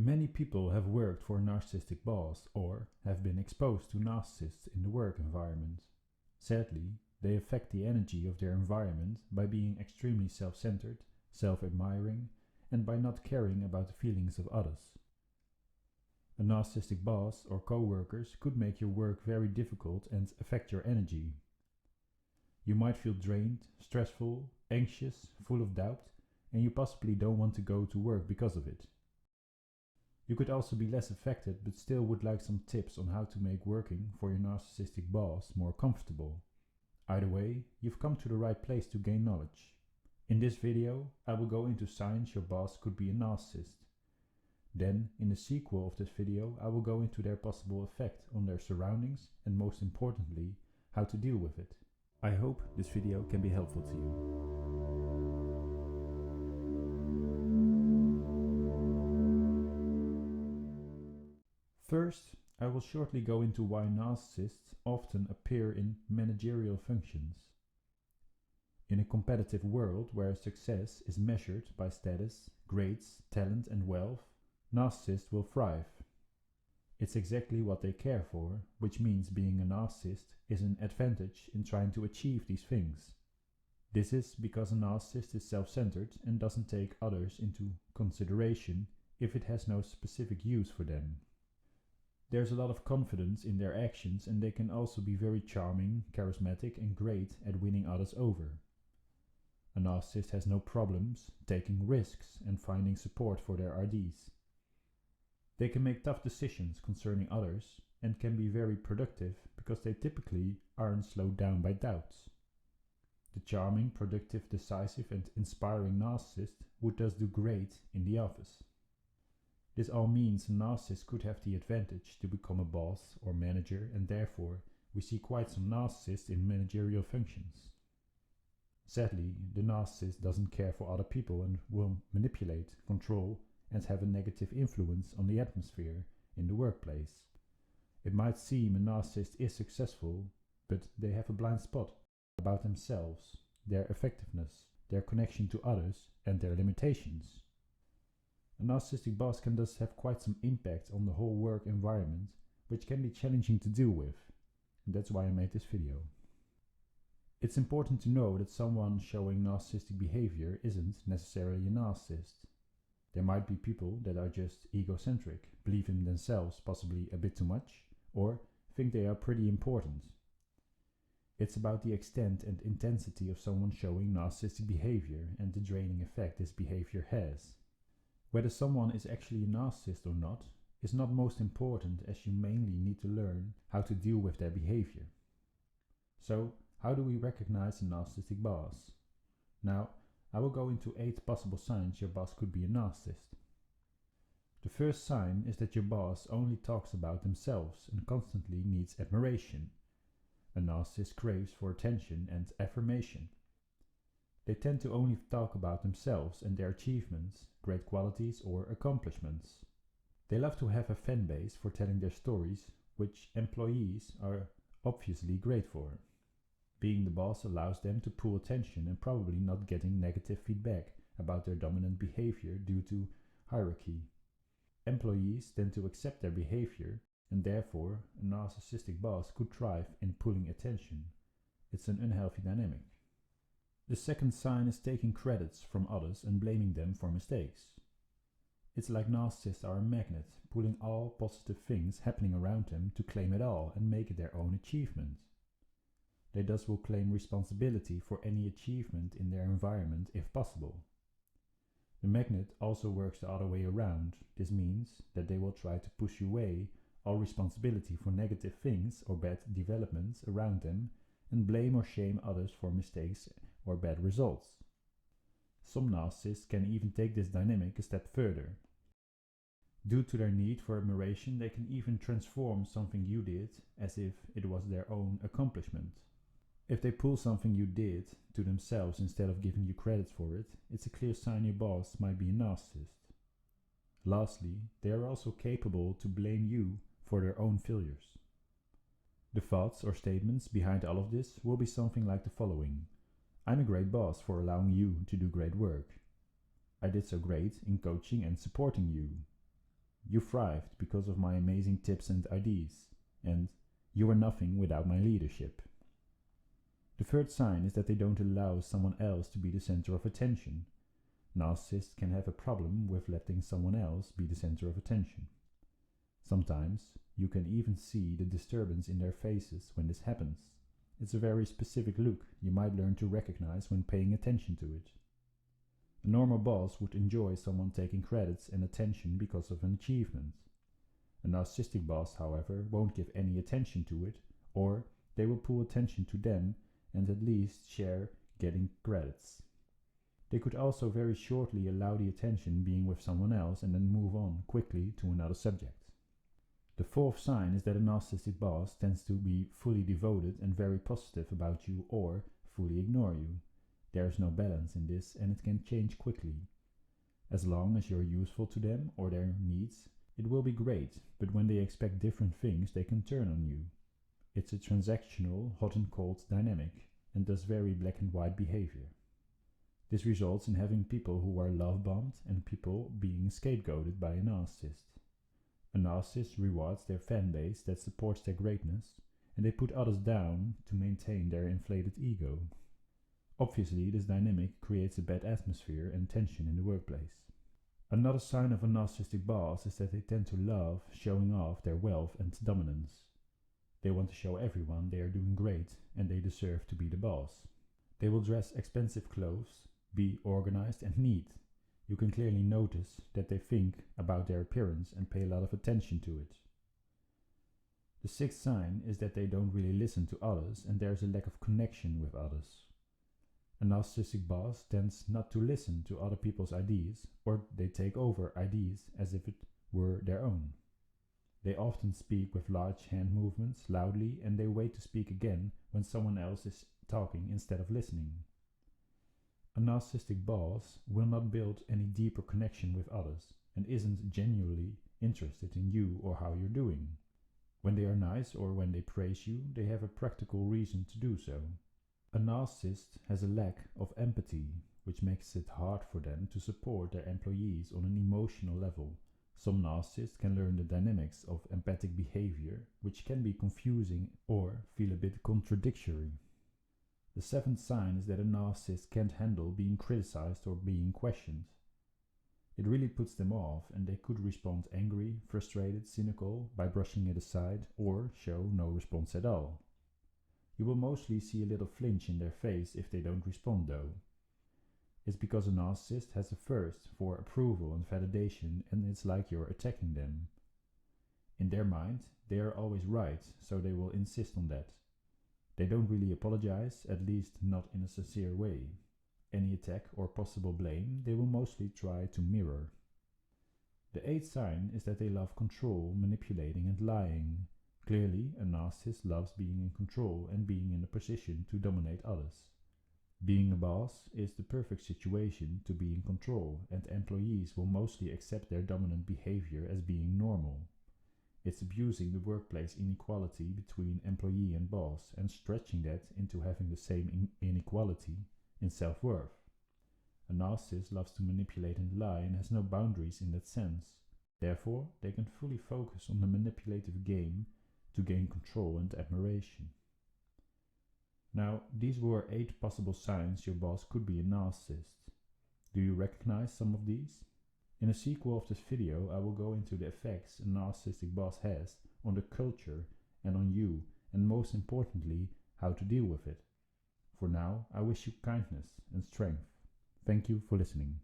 Many people have worked for a narcissistic boss or have been exposed to narcissists in the work environment. Sadly, they affect the energy of their environment by being extremely self-centered, self-admiring, and by not caring about the feelings of others. A narcissistic boss or co-workers could make your work very difficult and affect your energy. You might feel drained, stressful, anxious, full of doubt, and you possibly don't want to go to work because of it. You could also be less affected but still would like some tips on how to make working for your narcissistic boss more comfortable. Either way, you've come to the right place to gain knowledge. In this video, I will go into signs your boss could be a narcissist. Then, in the sequel of this video, I will go into their possible effect on their surroundings and most importantly, how to deal with it. I hope this video can be helpful to you. First, I will shortly go into why narcissists often appear in managerial functions. In a competitive world where success is measured by status, grades, talent and wealth, narcissists will thrive. It's exactly what they care for, which means being a narcissist is an advantage in trying to achieve these things. This is because a narcissist is self-centered and doesn't take others into consideration if it has no specific use for them. There's a lot of confidence in their actions and they can also be very charming, charismatic and great at winning others over. A narcissist has no problems taking risks and finding support for their ideas. They can make tough decisions concerning others and can be very productive because they typically aren't slowed down by doubts. The charming, productive, decisive and inspiring narcissist would thus do great in the office. This all means a narcissist could have the advantage to become a boss or manager, and therefore we see quite some narcissists in managerial functions. Sadly, the narcissist doesn't care for other people and will manipulate, control and have a negative influence on the atmosphere in the workplace. It might seem a narcissist is successful, but they have a blind spot about themselves, their effectiveness, their connection to others and their limitations. A narcissistic boss can thus have quite some impact on the whole work environment, which can be challenging to deal with. And that's why I made this video. It's important to know that someone showing narcissistic behavior isn't necessarily a narcissist. There might be people that are just egocentric, believe in themselves possibly a bit too much, or think they are pretty important. It's about the extent and intensity of someone showing narcissistic behavior and the draining effect this behavior has. Whether someone is actually a narcissist or not is not most important, as you mainly need to learn how to deal with their behavior. So, how do we recognize a narcissistic boss? Now, I will go into 8 possible signs your boss could be a narcissist. The first sign is that your boss only talks about themselves and constantly needs admiration. A narcissist craves for attention and affirmation. They tend to only talk about themselves and their achievements, great qualities or accomplishments. They love to have a fan base for telling their stories, which employees are obviously great for. Being the boss allows them to pull attention and probably not getting negative feedback about their dominant behavior due to hierarchy. Employees tend to accept their behavior and therefore a narcissistic boss could thrive in pulling attention. It's an unhealthy dynamic. The second sign is taking credits from others and blaming them for mistakes. It's like narcissists are a magnet, pulling all positive things happening around them to claim it all and make it their own achievement. They thus will claim responsibility for any achievement in their environment if possible. The magnet also works the other way around. This means that they will try to push away all responsibility for negative things or bad developments around them and blame or shame others for mistakes or bad results. Some narcissists can even take this dynamic a step further. Due to their need for admiration, they can even transform something you did as if it was their own accomplishment. If they pull something you did to themselves instead of giving you credit for it, it's a clear sign your boss might be a narcissist. Lastly, they are also capable to blame you for their own failures. The thoughts or statements behind all of this will be something like the following. I'm a great boss for allowing you to do great work. I did so great in coaching and supporting you. you thrived because of my amazing tips and ideas, and you are nothing without my leadership. The third sign is that they don't allow someone else to be the center of attention. Narcissists can have a problem with letting someone else be the center of attention. Sometimes you can even see the disturbance in their faces when this happens. It's a very specific look you might learn to recognize when paying attention to it. A normal boss would enjoy someone taking credits and attention because of an achievement. A narcissistic boss, however, won't give any attention to it, or they will pull attention to them and at least share getting credits. They could also very shortly allow the attention being with someone else and then move on quickly to another subject. The fourth sign is that a narcissistic boss tends to be fully devoted and very positive about you or fully ignore you. There is no balance in this and it can change quickly. As long as you're useful to them or their needs, it will be great, but when they expect different things, they can turn on you. It's a transactional, hot and cold dynamic, and thus very black and white behavior. This results in having people who are love-bombed and people being scapegoated by a narcissist. A narcissist rewards their fan base that supports their greatness, and they put others down to maintain their inflated ego. Obviously, this dynamic creates a bad atmosphere and tension in the workplace. Another sign of a narcissistic boss is that they tend to love showing off their wealth and dominance. They want to show everyone they are doing great and they deserve to be the boss. They will dress expensive clothes, be organized and neat. You can clearly notice that they think about their appearance and pay a lot of attention to it. The sixth sign is that they don't really listen to others and there's a lack of connection with others. A narcissistic boss tends not to listen to other people's ideas, or they take over ideas as if it were their own. They often speak with large hand movements loudly and they wait to speak again when someone else is talking instead of listening. A narcissistic boss will not build any deeper connection with others and isn't genuinely interested in you or how you're doing. When they are nice or when they praise you, they have a practical reason to do so. A narcissist has a lack of empathy, which makes it hard for them to support their employees on an emotional level. Some narcissists can learn the dynamics of empathic behavior, which can be confusing or feel a bit contradictory. The seventh sign is that a narcissist can't handle being criticized or being questioned. It really puts them off and they could respond angry, frustrated, cynical by brushing it aside or show no response at all. You will mostly see a little flinch in their face if they don't respond though. It's because a narcissist has a thirst for approval and validation and it's like you're attacking them. In their mind, they are always right, so they will insist on that. They don't really apologize, at least not in a sincere way. Any attack or possible blame they will mostly try to mirror. The eighth sign is that they love control, manipulating and lying. Clearly, a narcissist loves being in control and being in a position to dominate others. Being a boss is the perfect situation to be in control, and employees will mostly accept their dominant behavior as being normal. It's abusing the workplace inequality between employee and boss and stretching that into having the same inequality in self-worth. A narcissist loves to manipulate and lie and has no boundaries in that sense. Therefore, they can fully focus on the manipulative game to gain control and admiration. Now, these were 8 possible signs your boss could be a narcissist. Do you recognize some of these? In a sequel of this video, I will go into the effects a narcissistic boss has on the culture and on you, and most importantly, how to deal with it. For now, I wish you kindness and strength. Thank you for listening.